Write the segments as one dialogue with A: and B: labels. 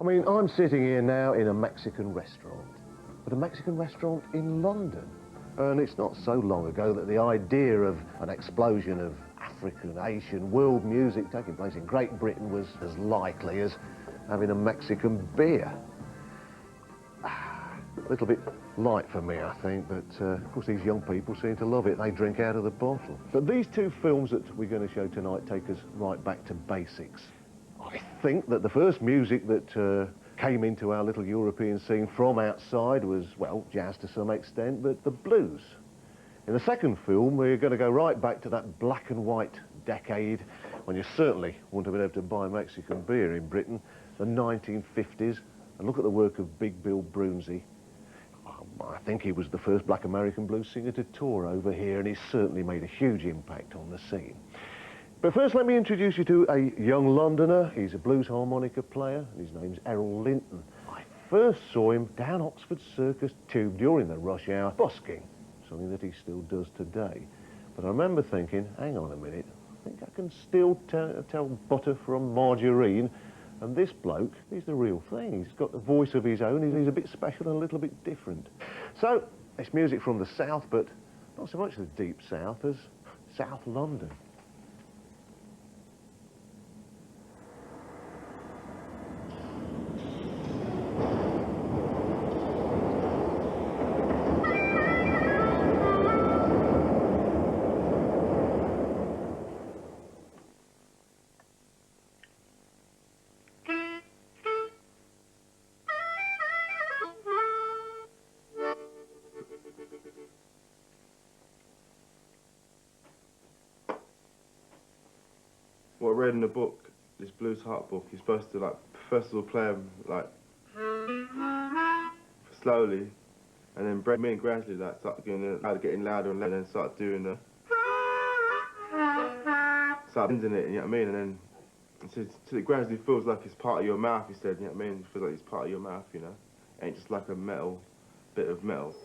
A: I mean, I'm sitting here now in a Mexican restaurant, but a Mexican restaurant in London. And it's not so long ago that the idea of an explosion of African, Asian, world music taking place in Great Britain was as likely as having a Mexican beer. A little bit light for me, I think, but of course these young people seem to love it. They drink out of the bottle. But these two films that we're going to show tonight take us right back to basics. I think that the first music that came into our little European scene from outside was, well, jazz to some extent, but the blues. In the second film, we're going to go right back to that black and white decade when you certainly wouldn't have been able to buy Mexican beer in Britain, the 1950s, and look at the work of Big Bill Broonzy. I think he was the first black American blues singer to tour over here, and he's certainly made a huge impact on the scene. But first, let me introduce you to a young Londoner. He's a blues harmonica player, and his name's Errol Linton. I first saw him down Oxford Circus Tube during the rush hour, busking, something that he still does today. But I remember thinking, hang on a minute, I think I can still tell butter from margarine, and this bloke, he's the real thing. He's got the voice of his own, he's a bit special and a little bit different. So, it's music from the South, but not so much the deep South as South London.
B: What I read in the book, this blues harp book, you're supposed to, like, first of all play them, like, slowly, and then bring me and gradually, like, start getting louder and louder, and then start doing the, start bending it, you know what I mean? And then, until it gradually feels like it's part of your mouth, he said, you know what I mean? It feels like it's part of your mouth, you know? It ain't just like a bit of metal.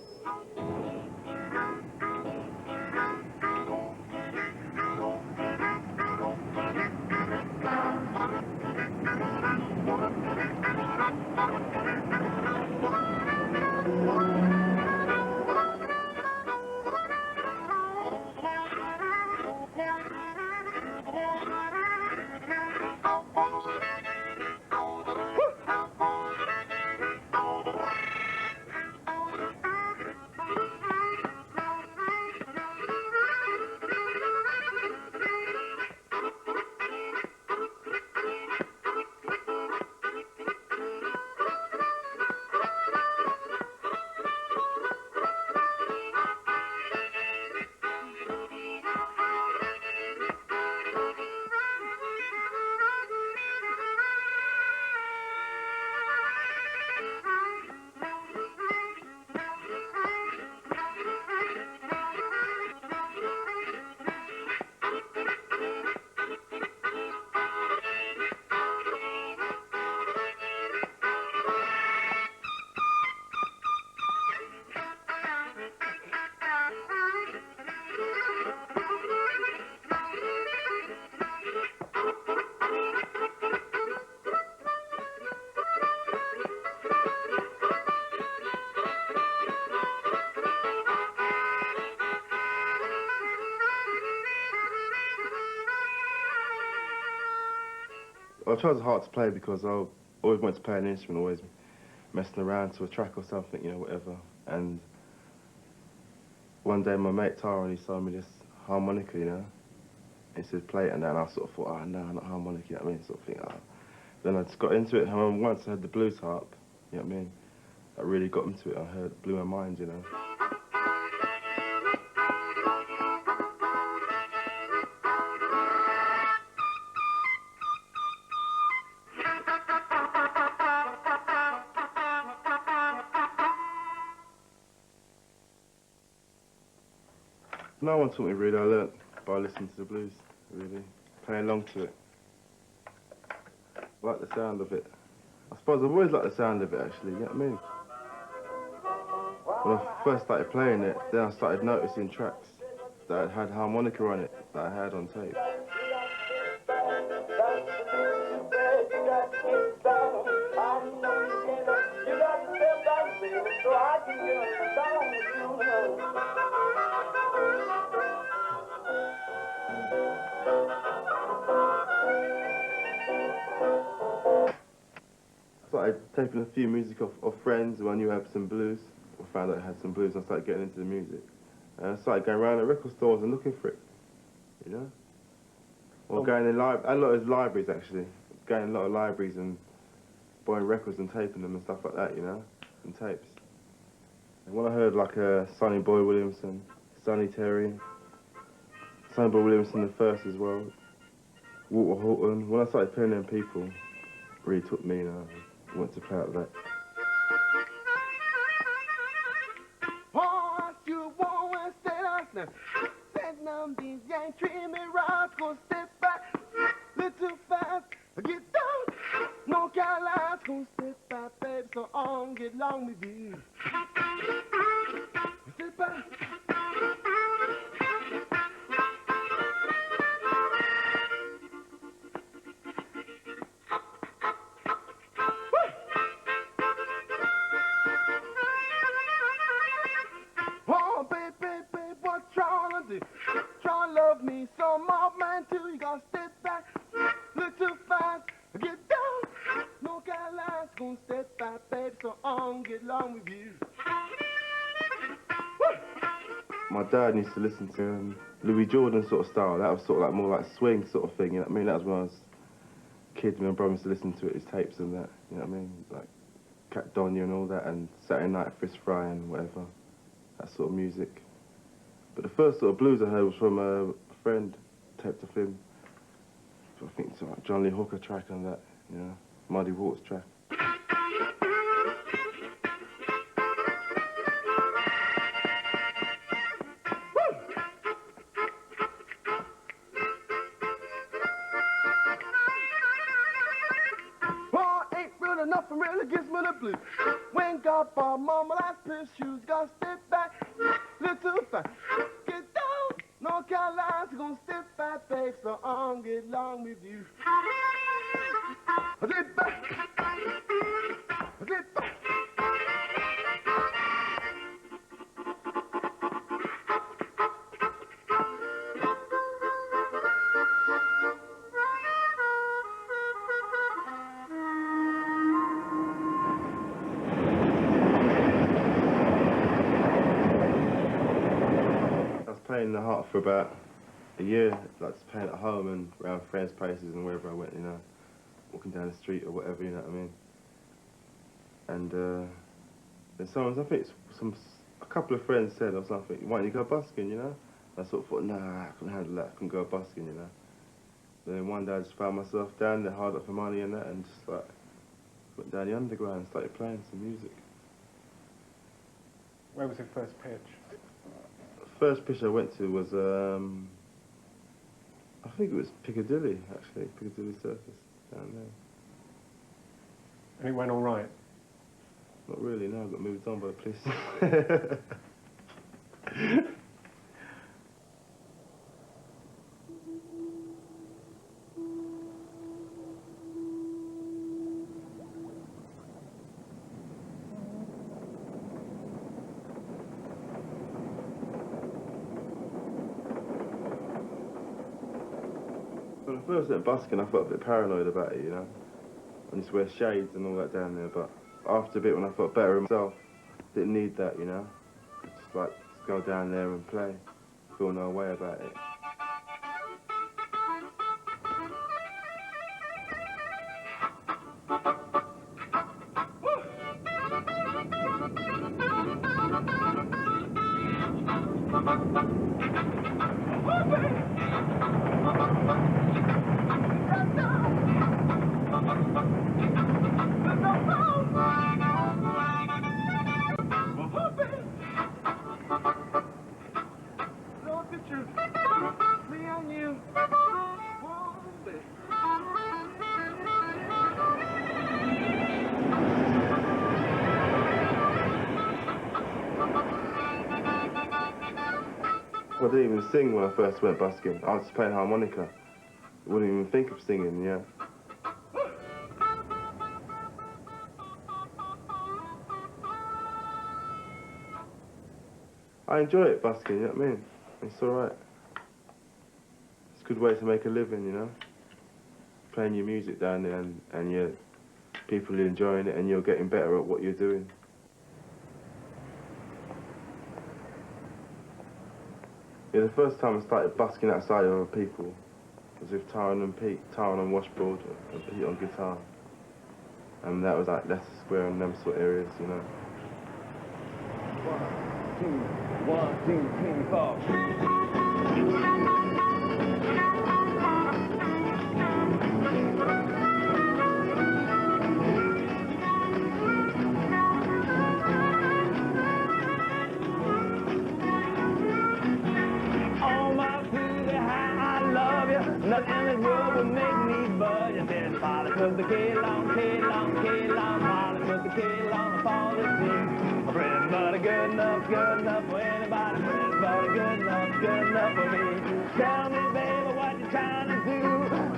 B: I chose hard to play because I always wanted to play an instrument, always messing around to a track or something, you know, whatever. And one day my mate Tara, he sold me this harmonica, you know. He said, play it, and then I sort of thought, oh, no, not harmonica, you know what I mean? Sort of thing, oh. Then I just got into it. I remember once I had the blues harp, you know what I mean? I really got into it. I heard it blew my mind, you know. No one taught me really. I learnt by listening to the blues, really, playing along to it. I like the sound of it. I suppose I've always liked the sound of it, actually, you know what I mean? When I first started playing it, then I started noticing tracks that had harmonica on it, that I had on tape.
C: so I can get down with you.
B: I started taking a few music off friends who I knew had some blues. I found out I had some blues and I started getting into the music. And I started going around the record stores and looking for it, you know? Or going in a lot of libraries, actually. Going in a lot of libraries and buying records and taping them and stuff like that, you know? And tapes. And when I heard like Sonny Boy Williamson, Sonny Terry, Sonny Boy Williamson the first as well, Walter Horton, when I started playing them people, it really took me, you know? I went to play out of that.
C: Sitting on these yank dreamy rods, gonna step back, little fast, get down. No Caroline's gonna step back, baby, so on, get along with you. Step back. Oh, baby, what you trying to do? Try to love me some more, man, too. You gotta step back, look too fast, get down. No Caroline's gonna step back, baby, so on, get along with you.
B: My dad used to listen to Louis Jordan sort of style. That was sort of like more like swing sort of thing, you know what I mean? That was when I was a kid, my brother used to listen to it, his tapes and that, you know what I mean? Like Cat Donya and all that, and Saturday Night Fist Fry and whatever. That sort of music. But the first sort of blues I heard was from a friend, taped off him. I think it's like John Lee Hooker track and that, you know, Muddy Waters track.
C: Oh, ain't real enough and really gives me the blues. When God bought mama last pair of shoes, gotta step back, little fast, get down. No Caroline's gonna step back, babe, so on, get along with you. Get back, get back.
B: Playing the Heart for about a year, like just playing at home and around friends' places and wherever I went, you know, walking down the street or whatever, you know what I mean. And then someone, I think a couple of friends said or something, why don't you go busking, you know? I sort of thought, nah, I couldn't handle that, I couldn't go busking, you know. Then one day I just found myself down there, hard up for money and that, and just like went down the underground and started playing some music.
D: Where was your first pitch?
B: First pitch I went to was, I think it was Piccadilly, actually, Piccadilly Circus, down there.
D: And it went all right?
B: Not really, no, I got moved on by the police. When I first went busking, I felt a bit paranoid about it, you know. I used to wear shades and all that down there, but after a bit, when I felt better in myself, didn't need that, you know. Just like, just go down there and play, feel no way about it. I didn't even sing when I first went busking. I was just playing harmonica. I wouldn't even think of singing, yeah. I enjoy it, busking, you know what I mean? It's alright. It's a good way to make a living, you know? Playing your music down there and you're people are enjoying it and you're getting better at what you're doing. Yeah, the first time I started busking outside of other people was with Tyrone and Pete. Tyrone on washboard and Pete on guitar. And that was like Leicester Square and them sort of areas, you know.
C: 1, 2, 3, 4. Nothing in this world would make me budge. And then Polly put the K-long, K-long, K-long. Polly put the K-long for the team. Bread and butter good enough for anybody. Bread and butter good enough for me. Tell me, baby, what you trying to do?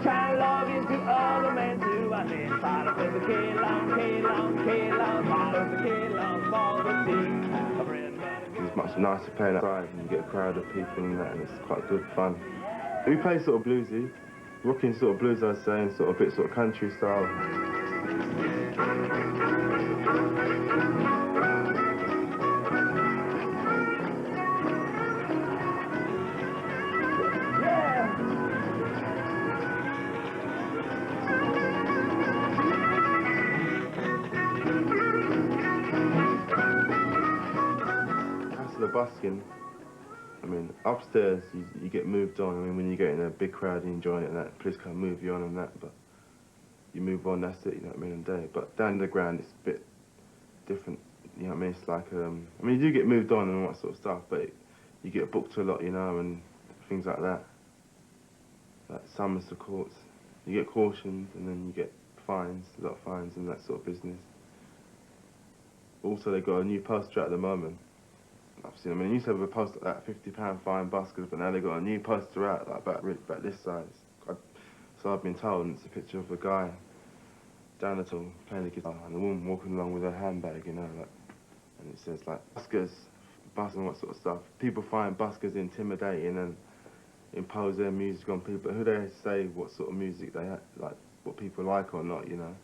C: Trying to log into other men too. I said, Polly put the K-long, K-long, K-long. Polly put the K-long for the team. Bread and butter good.
B: It's much nicer playing outside and you get a crowd of people and that, and it's quite good fun. We play sort of bluesy, rocking sort of blues, I'd say, and sort of a bit sort of country style. As for the busking, I mean, upstairs, you get moved on. I mean, when you get in a big crowd, you enjoy it and that, police can't move you on and that, but you move on, that's it, you know what I mean, and day. But down the ground, it's a bit different, you know what I mean? It's like, I mean, you do get moved on and all that sort of stuff, but you get booked a lot, you know, and things like that. Like summons to courts. You get cautions and then you get fines, a lot of fines and that sort of business. Also, they've got a new poster out at the moment. I've seen, I mean, they used to have a poster like that, £50 fine buskers, but now they've got a new poster out, like about this size. So I've been told, and it's a picture of a guy down the hall playing the guitar, and a woman walking along with her handbag, you know, like, and it says like, buskers, bus and what sort of stuff. People find buskers intimidating and impose their music on people, but who they say what sort of music they like, what people like or not, you know.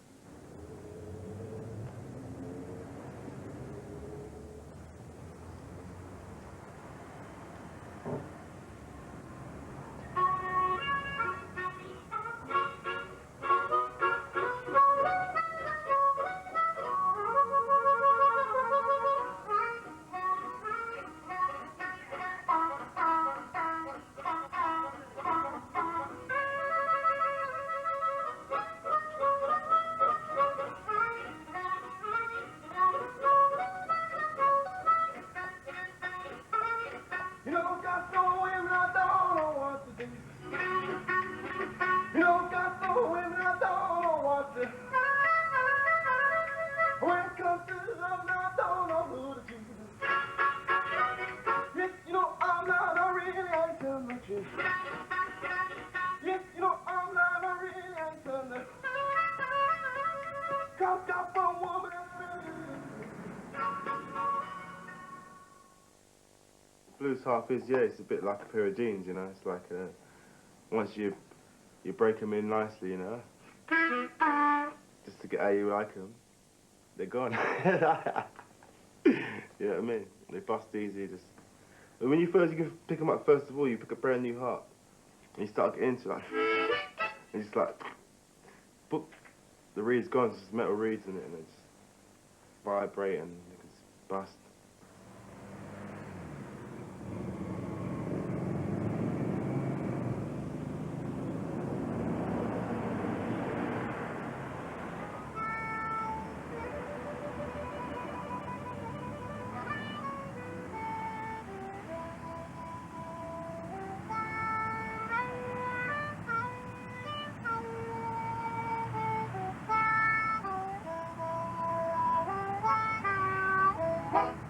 B: Blues harp is, yeah, it's a bit like a pair of jeans, you know. It's like once you break them in nicely, you know, just to get how you like them, they're gone. You know what I mean? They bust easy. Just when you can pick them up. First of all, you pick a brand new harp, and you start getting into like, and just like, boop, the reed's gone. It's just metal reeds in it, and it's vibrate and it can bust.
E: Bye.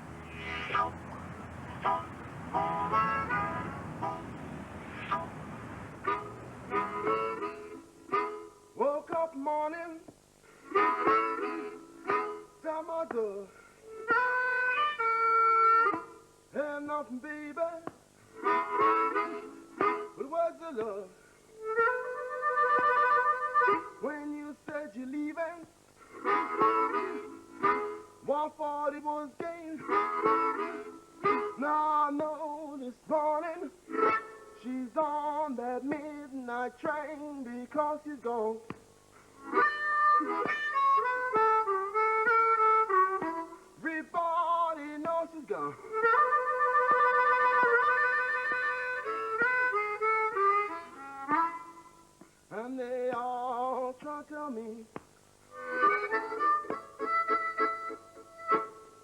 C: train because he's gone. Everybody knows he's gone. And they all try to tell me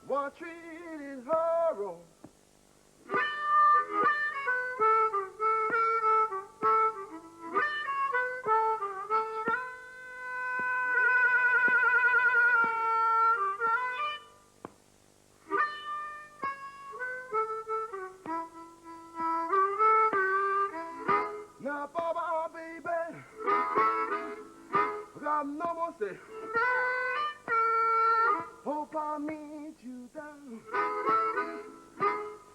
C: what treated her wrong. Now, Baba, baby, I got no more say. Hope I meet you down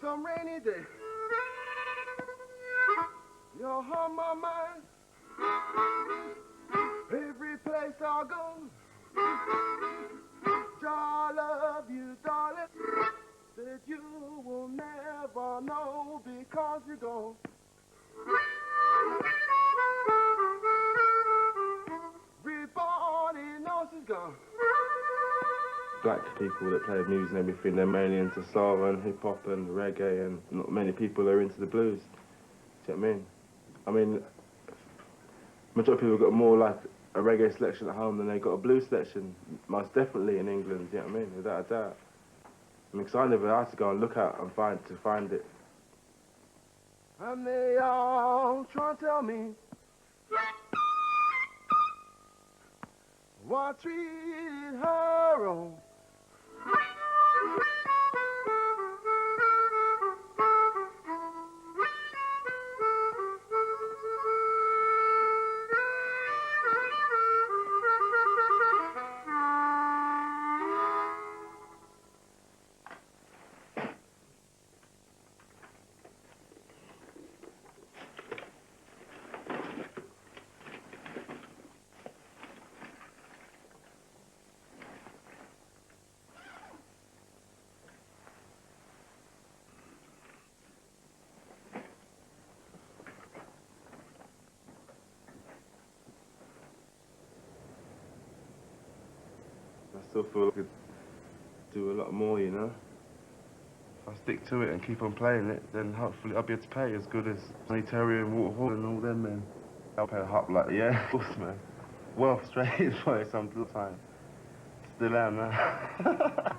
C: some rainy day. You're on my mind every place I go. I love you, darling, that you will never know because you're gone. Everybody knows he's gone.
B: Black people that play music and everything, they're mainly into soul and hip hop and reggae, and not many people are into the blues. Do you know what I mean? I mean, majority of people got more like a reggae selection at home than they got a blues selection, most definitely in England. Do you know what I mean? Without a doubt. I mean, because I never had to go and look out and find it.
C: And they all try to tell me what treated her wrong.
B: I still feel like I could do a lot more, you know? If I stick to it and keep on playing it, then hopefully I'll be able to pay as good as Terry and Waterhall and all them men. I'll pay a hop like, yeah, of course, man. Well, straight for it some time. Still am now.